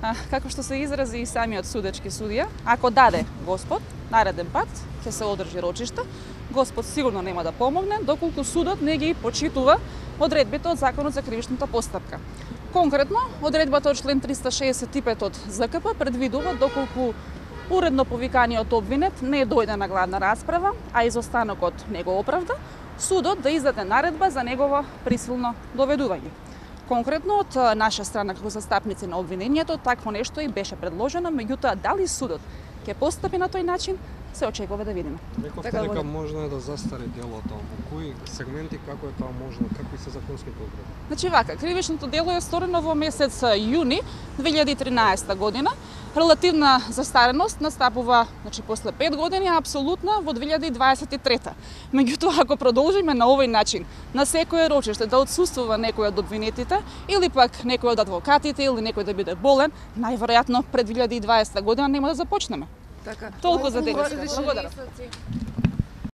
Како што се изрази и самиот судечки судија, ако даде Господ, нареден пат ќе се одржи рочиште, Господ сигурно нема да помогне, доколку судот не ги почитува одредбите од Законот за кривичната постапка. Конкретно, одредбата од член 365 од ЗКП предвидува доколку уредно повиканиот обвинет не дојде на главна расправа, а изостанокот не го оправда, судот да издаде наредба за негово присилно доведување. Конкретно од наша страна како застапници на обвинението, такво нешто и беше предложено, меѓутоа дали судот ќе постапи на тој начин, се очекува да видиме. Рековте дека можно да застари делото. Во кои сегменти како е тоа можно? Какви се законските одредби? Значи вака, кривичното дело е сторено во месец јуни 2013 година. Релативна застареност настапува, значи после 5 години, а апсолутна во 2023. Меѓутоа, ако продолжиме на овој начин, на секое рочиште да отсуствува некој од обвинетите или пак некој од адвокатите или некој да биде болен, најверојатно пред 2020 година нема да започнеме. Така. Толку за денес. Благодарам.